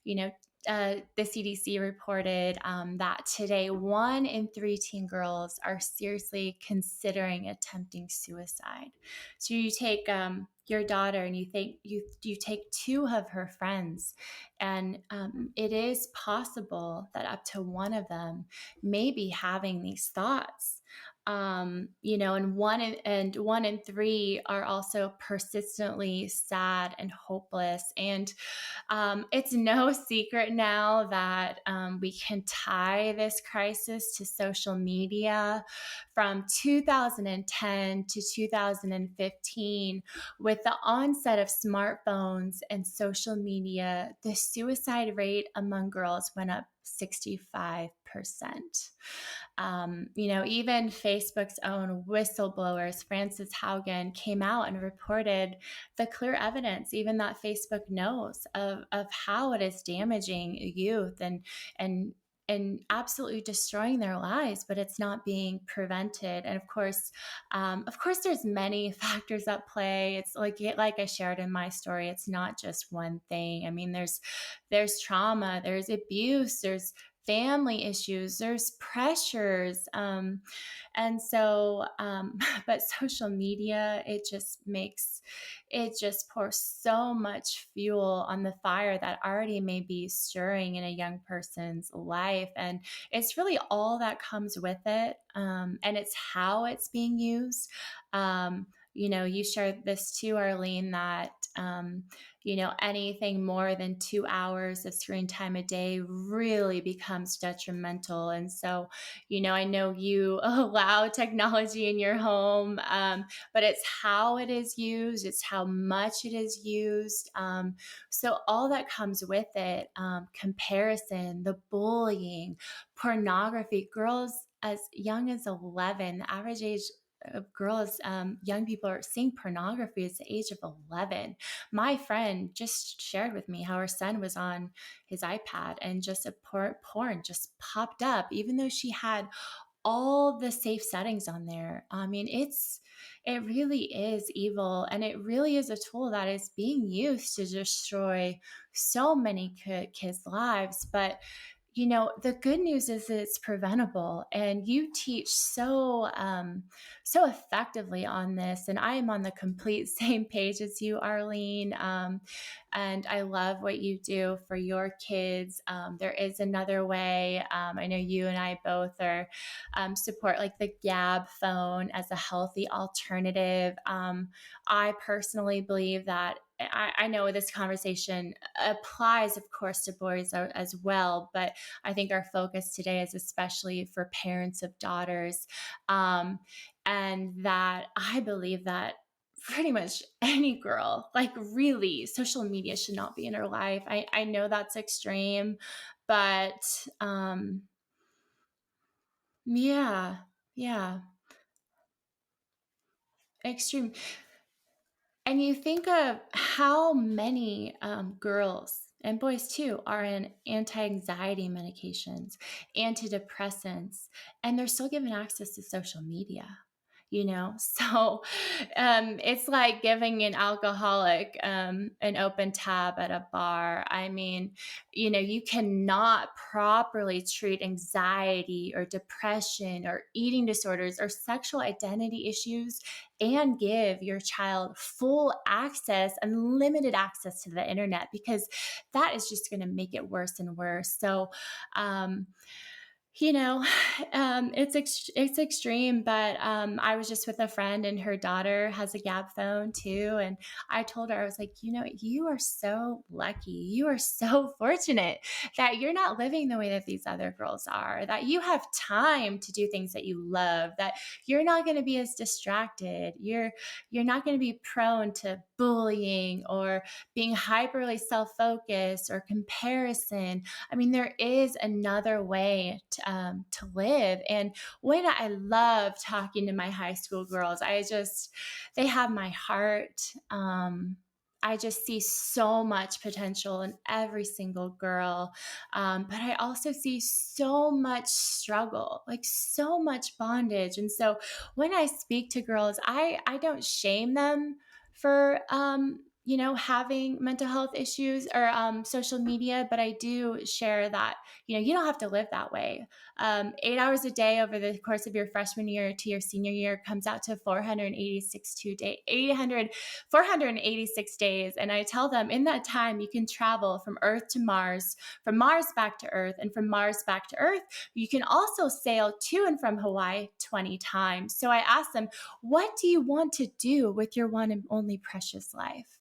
You know, the CDC reported that today 1 in 3 teen girls are seriously considering attempting suicide. So you take your daughter and you take 2 of her friends, and it is possible that up to one of them may be having these thoughts. And 1 in 3 are also persistently sad and hopeless. And it's no secret now that we can tie this crisis to social media. From 2010 to 2015, with the onset of smartphones and social media, the suicide rate among girls went up 65%. Even Facebook's own whistleblowers, Frances Haugen, came out and reported the clear evidence, even that Facebook knows, of how it is damaging youth and absolutely destroying their lives, but it's not being prevented. And of course, there's many factors at play. It's like I shared in my story, it's not just one thing. I mean, there's trauma, there's abuse, there's family issues, there's pressures. But social media, it just pours so much fuel on the fire that already may be stirring in a young person's life. And it's really all that comes with it. And it's how it's being used. You shared this too, Arlene, that, anything more than 2 hours of screen time a day really becomes detrimental. And so, I know you allow technology in your home, but it's how it is used, it's how much it is used. So all that comes with it, comparison, the bullying, pornography, girls as young as 11, the average age of girls, young people are seeing pornography at the age of 11. My friend just shared with me how her son was on his iPad and just a porn just popped up, even though she had all the safe settings on there. I mean, it really is evil, and it really is a tool that is being used to destroy so many kids' lives. But the good news is that it's preventable, and you teach so effectively on this. And I am on the complete same page as you, Arlene. And I love what you do for your kids. There is another way. I know you and I both are support like the Gab phone as a healthy alternative. I personally believe that I know this conversation applies, of course, to boys as well, but I think our focus today is especially for parents of daughters. And that I believe that pretty much any girl, like really, social media should not be in her life. I know that's extreme, but yeah, yeah, extreme. And you think of how many girls and boys too are in anti-anxiety medications, antidepressants, and they're still given access to social media. So it's like giving an alcoholic an open tab at a bar. I mean, you cannot properly treat anxiety or depression or eating disorders or sexual identity issues and give your child full access, unlimited access to the internet, because that is just going to make it worse and worse. So, you know, it's extreme, but I was just with a friend, and her daughter has a Gab phone too, and I told her, I was like, you are so lucky, you are so fortunate that you're not living the way that these other girls are, that you have time to do things that you love, that you're not going to be as distracted, you're not going to be prone to bullying or being hyperly self-focused or comparison. I mean, there is another way to live. And when I love talking to my high school girls, they have my heart. I just see so much potential in every single girl. But I also see so much struggle, like so much bondage. And so when I speak to girls, I don't shame them for, having mental health issues or social media, but I do share that, you don't have to live that way. 8 hours a day over the course of your freshman year to your senior year comes out to 486 days. And I tell them in that time, you can travel from Earth to Mars, from Mars back to Earth, and from Mars back to Earth. You can also sail to and from Hawaii 20 times. So I ask them, what do you want to do with your one and only precious life?